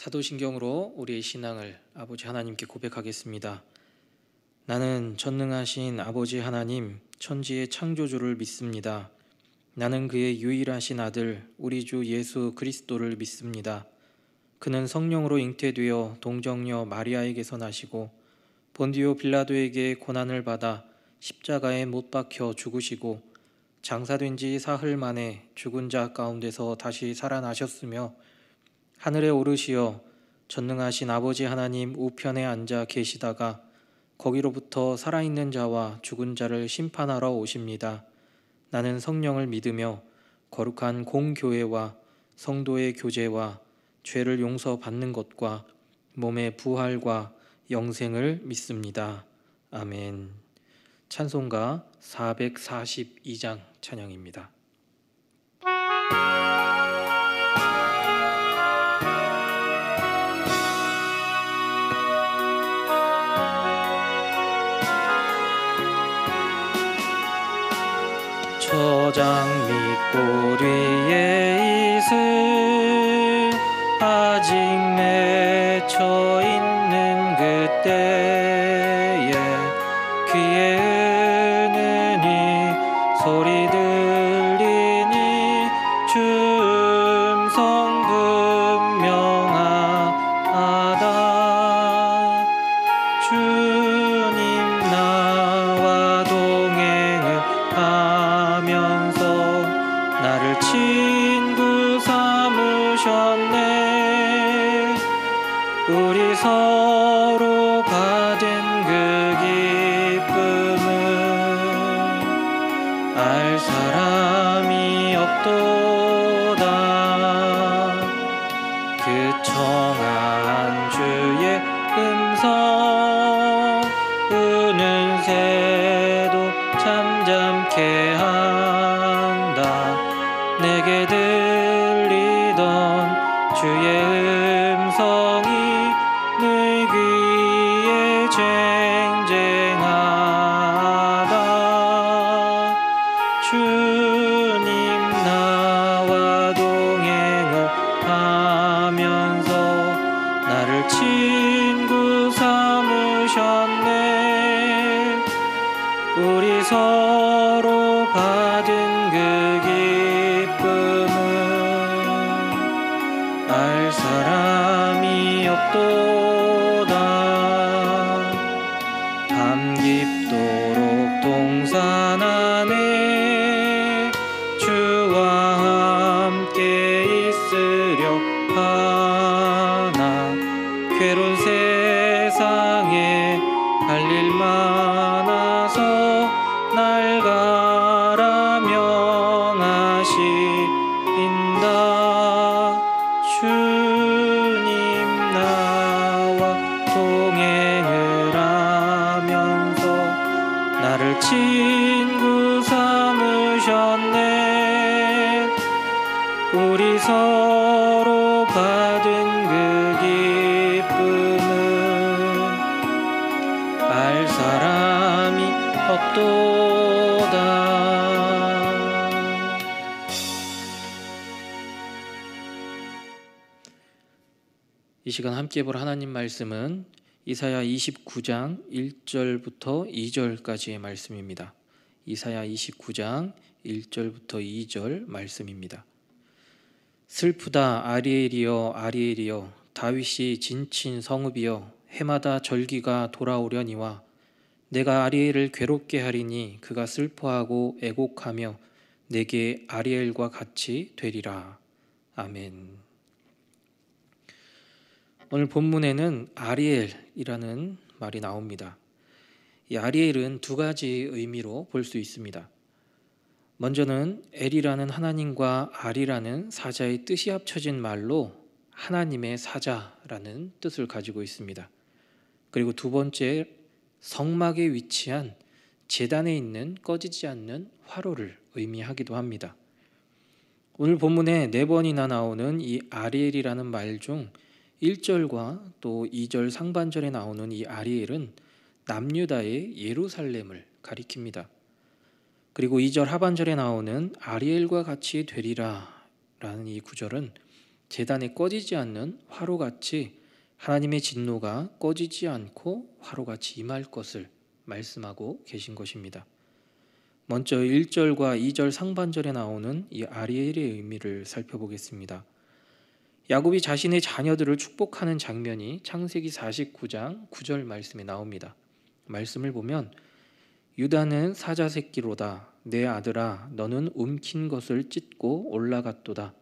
사도신경으로 우리의 신앙을 아버지 하나님께 고백하겠습니다. 나는 전능하신 아버지 하나님, 천지의 창조주를 믿습니다. 나는 그의 유일하신 아들, 우리 주 예수 그리스도를 믿습니다. 그는 성령으로 잉태되어 동정녀 마리아에게서 나시고 본디오 빌라도에게 고난을 받아 십자가에 못 박혀 죽으시고 장사된 지 사흘 만에 죽은 자 가운데서 다시 살아나셨으며 하늘에 오르시어 전능하신 아버지 하나님 우편에 앉아 계시다가 거기로부터 살아있는 자와 죽은 자를 심판하러 오십니다. 나는 성령을 믿으며 거룩한 공교회와 성도의 교제와 죄를 용서받는 것과 몸의 부활과 영생을 믿습니다. 아멘. 찬송가 442장 찬양입니다. 저장 밑고 뒤에 이슬 아직 맺혀 있는 그때에 귀에 은은히 소리 들리니 주 음성 분명하다. 주님 나와 동행을 하면서 나를 친구 삼으셨네. 우리 서로 받은 그 기쁨은 알 사람이 없도다. 그 청아한 주의 음성 우는 새도 잠잠케 한다. 내게 들리던 주의 음성이 내 귀에 쟁쟁하다. 주님 나와 동행을 하면서 나를 친구 삼으셨네. 우리 서로 받은 그 기쁨은 알 사람이 없도다. 밤 깊도록 동산 안에 주와 함께 있으려 하나. 괴로운 세상에 할 일 많아서 날 가라 명하시인다. 주님 나와 동행을 하면서 나를 친구 삼으셨네. 우리 서로 받은 그 기쁨은 알 사람이 없도다. 이 시간 함께 볼 하나님 말씀은 이사야 29장 1절부터 2절까지의 말씀입니다. 이사야 29장 1절부터 2절 말씀입니다. 슬프다 아리엘이여 아리엘이여, 다윗이 진친 성읍이여, 해마다 절기가 돌아오려니와 내가 아리엘을 괴롭게 하리니 그가 슬퍼하고 애곡하며 내게 아리엘과 같이 되리라. 아멘. 오늘 본문에는 아리엘이라는 말이 나옵니다. 이 아리엘은 두 가지 의미로 볼 수 있습니다. 먼저는 엘이라는 하나님과 아리라는 사자의 뜻이 합쳐진 말로 하나님의 사자라는 뜻을 가지고 있습니다. 그리고 두 번째, 성막에 위치한 제단에 있는 꺼지지 않는 화로를 의미하기도 합니다. 오늘 본문에 4번이나 나오는 이 아리엘이라는 말 중 1절과 또 2절 상반절에 나오는 이 아리엘은 남유다의 예루살렘을 가리킵니다. 그리고 2절 하반절에 나오는 아리엘과 같이 되리라 라는 이 구절은 제단에 꺼지지 않는 화로같이 하나님의 진노가 꺼지지 않고 화로같이 임할 것을 말씀하고 계신 것입니다. 먼저 1절과 2절 상반절에 나오는 이 아리엘의 의미를 살펴보겠습니다. 야곱이 자신의 자녀들을 축복하는 장면이 창세기 49장 9절 말씀에 나옵니다. 말씀을 보면 유다는 사자 새끼로다. 내 아들아 너는 움킨 것을 찢고 올라갔도다.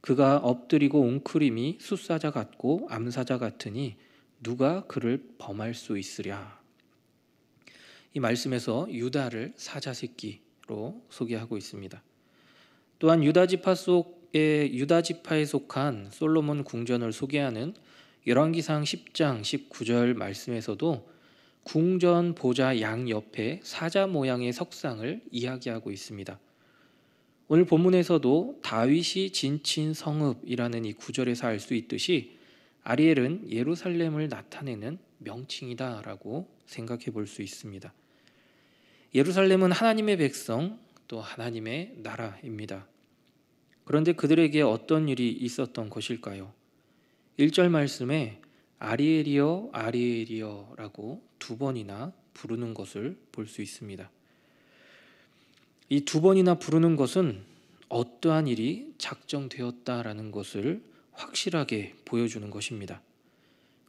그가 엎드리고 웅크림이 숫사자 같고 암사자 같으니 누가 그를 범할 수 있으랴. 이 말씀에서 유다를 사자 새끼로 소개하고 있습니다. 또한 유다 지파에 속한 솔로몬 궁전을 소개하는 열왕기상 10장 19절 말씀에서도 궁전 보좌 양옆에 사자 모양의 석상을 이야기하고 있습니다. 오늘 본문에서도 다윗이 진친 성읍이라는 이 구절에서 알 수 있듯이 아리엘은 예루살렘을 나타내는 명칭이다라고 생각해 볼 수 있습니다. 예루살렘은 하나님의 백성, 또 하나님의 나라입니다. 그런데 그들에게 어떤 일이 있었던 것일까요? 1절 말씀에 아리엘이여 아리엘이여 라고 두 번이나 부르는 것을 볼 수 있습니다. 이 두 번이나 부르는 것은 어떠한 일이 작정되었다라는 것을 확실하게 보여주는 것입니다.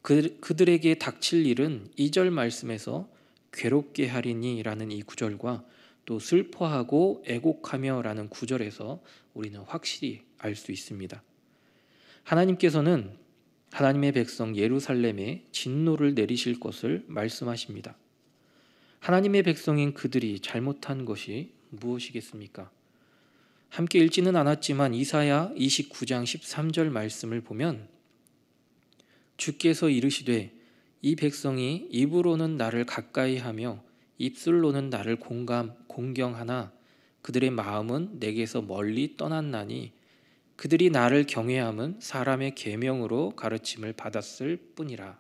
그들에게 닥칠 일은 2절 말씀에서 괴롭게 하리니 라는 이 구절과 또 슬퍼하고 애곡하며 라는 구절에서 우리는 확실히 알 수 있습니다. 하나님께서는 하나님의 백성 예루살렘에 진노를 내리실 것을 말씀하십니다. 하나님의 백성인 그들이 잘못한 것이 무엇이겠습니까? 함께 읽지는 않았지만 이사야 29장 13절 말씀을 보면 주께서 이르시되 이 백성이 입으로는 나를 가까이하며 입술로는 나를 공경하나 그들의 마음은 내게서 멀리 떠났나니 그들이 나를 경외함은 사람의 계명으로 가르침을 받았을 뿐이라.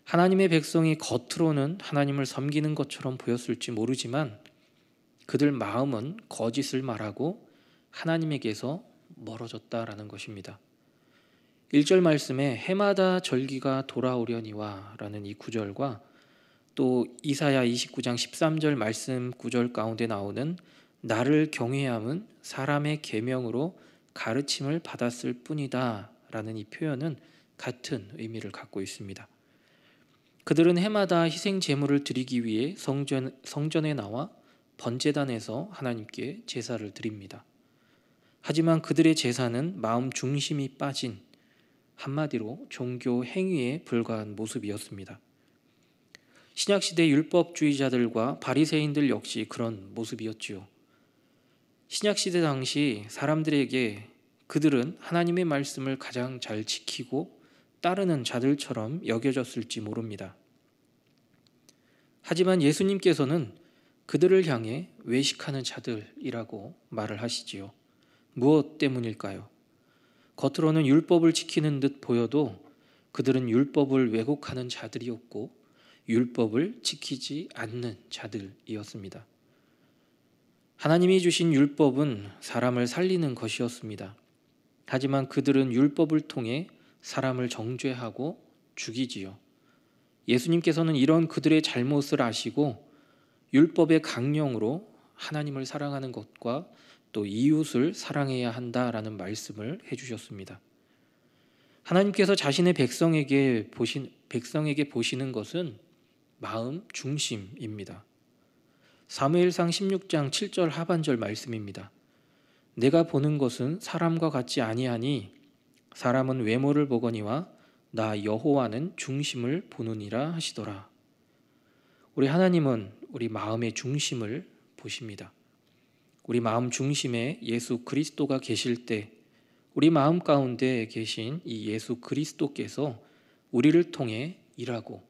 하나님의 백성이 겉으로는 하나님을 섬기는 것처럼 보였을지 모르지만 그들 마음은 거짓을 말하고 하나님에게서 멀어졌다라는 것입니다. 1절 말씀에 해마다 절기가 돌아오려니와 라는 이 구절과 또 이사야 29장 13절 말씀 구절 가운데 나오는 나를 경외함은 사람의 계명으로 가르침을 받았을 뿐이다 라는 이 표현은 같은 의미를 갖고 있습니다. 그들은 해마다 희생 제물을 드리기 위해 성전에 나와 번제단에서 하나님께 제사를 드립니다. 하지만 그들의 제사는 마음 중심이 빠진 한마디로 종교 행위에 불과한 모습이었습니다. 신약시대 율법주의자들과 바리새인들 역시 그런 모습이었지요. 신약시대 당시 사람들에게 그들은 하나님의 말씀을 가장 잘 지키고 따르는 자들처럼 여겨졌을지 모릅니다. 하지만 예수님께서는 그들을 향해 외식하는 자들이라고 말을 하시지요. 무엇 때문일까요? 겉으로는 율법을 지키는 듯 보여도 그들은 율법을 왜곡하는 자들이었고 율법을 지키지 않는 자들이었습니다. 하나님이 주신 율법은 사람을 살리는 것이었습니다. 하지만 그들은 율법을 통해 사람을 정죄하고 죽이지요. 예수님께서는 이런 그들의 잘못을 아시고 율법의 강령으로 하나님을 사랑하는 것과 또 이웃을 사랑해야 한다라는 말씀을 해주셨습니다. 하나님께서 자신의 백성에게 보시는 것은 마음 중심입니다. 사무엘상 16장 7절 하반절 말씀입니다. 내가 보는 것은 사람과 같지 아니하니 사람은 외모를 보거니와 나 여호와는 중심을 보느니라 하시더라. 우리 하나님은 우리 마음의 중심을 보십니다. 우리 마음 중심에 예수 그리스도가 계실 때 우리 마음 가운데 계신 이 예수 그리스도께서 우리를 통해 일하고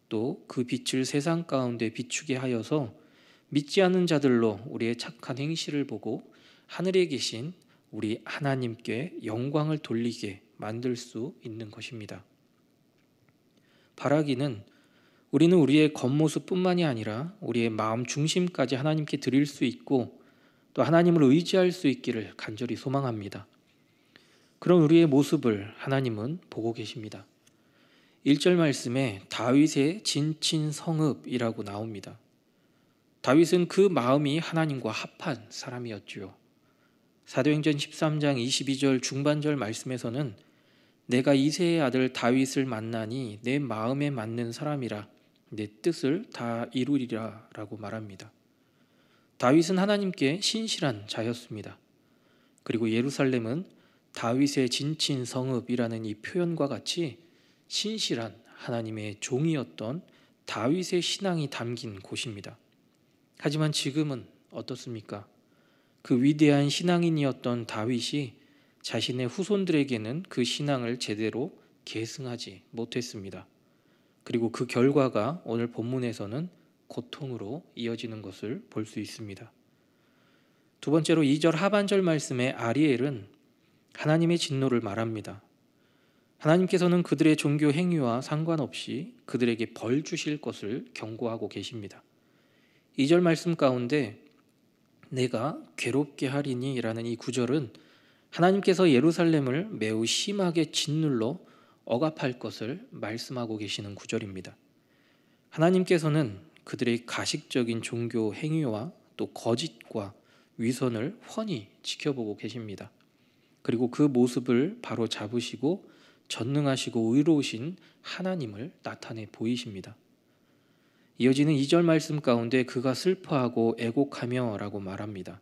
또 그 빛을 세상 가운데 비추게 하여서 믿지 않는 자들로 우리의 착한 행실을 보고 하늘에 계신 우리 하나님께 영광을 돌리게 만들 수 있는 것입니다. 바라기는 우리는 우리의 겉모습뿐만이 아니라 우리의 마음 중심까지 하나님께 드릴 수 있고 또 하나님을 의지할 수 있기를 간절히 소망합니다. 그런 우리의 모습을 하나님은 보고 계십니다. 1절 말씀에 다윗의 진친 성읍이라고 나옵니다. 다윗은 그 마음이 하나님과 합한 사람이었지요. 사도행전 13장 22절 중반절 말씀에서는 내가 이새의 아들 다윗을 만나니 내 마음에 맞는 사람이라 내 뜻을 다 이루리라 라고 말합니다. 다윗은 하나님께 신실한 자였습니다. 그리고 예루살렘은 다윗의 진친 성읍이라는 이 표현과 같이 신실한 하나님의 종이었던 다윗의 신앙이 담긴 곳입니다. 하지만 지금은 어떻습니까? 그 위대한 신앙인이었던 다윗이 자신의 후손들에게는 그 신앙을 제대로 계승하지 못했습니다. 그리고 그 결과가 오늘 본문에서는 고통으로 이어지는 것을 볼 수 있습니다. 두 번째로 2절 하반절 말씀의 아리엘은 하나님의 진노를 말합니다. 하나님께서는 그들의 종교 행위와 상관없이 그들에게 벌 주실 것을 경고하고 계십니다. 2절 말씀 가운데 내가 괴롭게 하리니 라는 이 구절은 하나님께서 예루살렘을 매우 심하게 짓눌러 억압할 것을 말씀하고 계시는 구절입니다. 하나님께서는 그들의 가식적인 종교 행위와 또 거짓과 위선을 훤히 지켜보고 계십니다. 그리고 그 모습을 바로 잡으시고 전능하시고 의로우신 하나님을 나타내 보이십니다. 이어지는 2절 말씀 가운데 그가 슬퍼하고 애곡하며 라고 말합니다.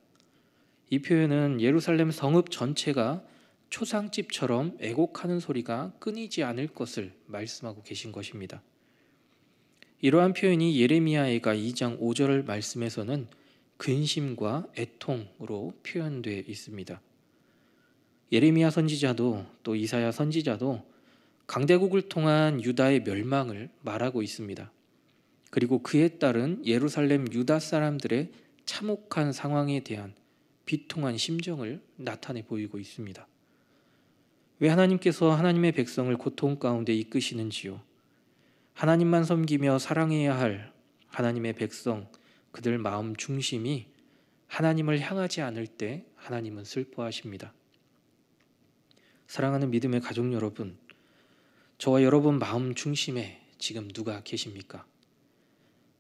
이 표현은 예루살렘 성읍 전체가 초상집처럼 애곡하는 소리가 끊이지 않을 것을 말씀하고 계신 것입니다. 이러한 표현이 예레미야가 2장 5절 말씀에서는 근심과 애통으로 표현되어 있습니다. 예레미야 선지자도 또 이사야 선지자도 강대국을 통한 유다의 멸망을 말하고 있습니다. 그리고 그에 따른 예루살렘 유다 사람들의 참혹한 상황에 대한 비통한 심정을 나타내 보이고 있습니다. 왜 하나님께서 하나님의 백성을 고통 가운데 이끄시는지요? 하나님만 섬기며 사랑해야 할 하나님의 백성, 그들 마음 중심이 하나님을 향하지 않을 때 하나님은 슬퍼하십니다. 사랑하는 믿음의 가족 여러분, 저와 여러분 마음 중심에 지금 누가 계십니까?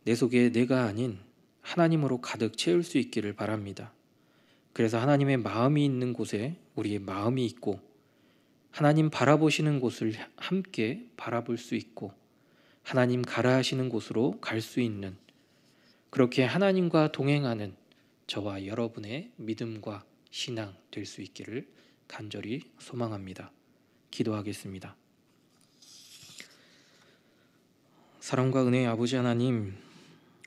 내 속에 내가 아닌 하나님으로 가득 채울 수 있기를 바랍니다. 그래서 하나님의 마음이 있는 곳에 우리의 마음이 있고 하나님 바라보시는 곳을 함께 바라볼 수 있고 하나님 가라 하시는 곳으로 갈 수 있는, 그렇게 하나님과 동행하는 저와 여러분의 믿음과 신앙 될 수 있기를 간절히 소망합니다. 기도하겠습니다. 사랑과 은혜의 아버지 하나님,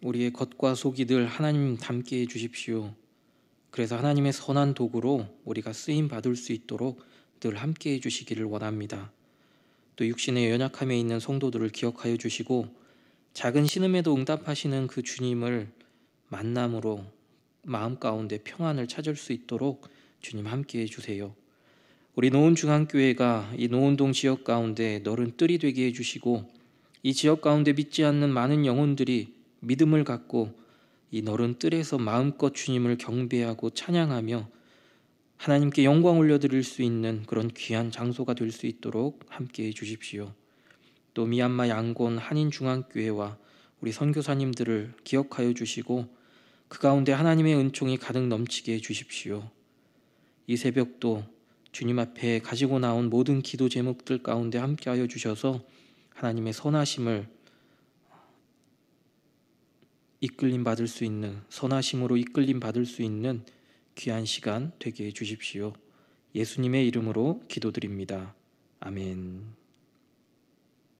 우리의 겉과 속이 늘 하나님 닮게 해주십시오. 그래서 하나님의 선한 도구로 우리가 쓰임 받을 수 있도록 늘 함께 해주시기를 원합니다. 또 육신의 연약함에 있는 성도들을 기억하여 주시고 작은 신음에도 응답하시는 그 주님을 만남으로 마음 가운데 평안을 찾을 수 있도록 주님 함께 해주세요. 우리 노원중앙교회가 이 노원동 지역 가운데 너른 뜰이 되게 해주시고 이 지역 가운데 믿지 않는 많은 영혼들이 믿음을 갖고 이 너른 뜰에서 마음껏 주님을 경배하고 찬양하며 하나님께 영광 올려드릴 수 있는 그런 귀한 장소가 될 수 있도록 함께해 주십시오. 또 미얀마 양곤 한인중앙교회와 우리 선교사님들을 기억하여 주시고 그 가운데 하나님의 은총이 가득 넘치게 해 주십시오. 이 새벽도 주님 앞에 가지고 나온 모든 기도 제목들 가운데 함께하여 주셔서 하나님의 선하심을 이끌림 받을 수 있는, 선하심으로 이끌림 받을 수 있는 귀한 시간 되게 해 주십시오. 예수님의 이름으로 기도드립니다. 아멘.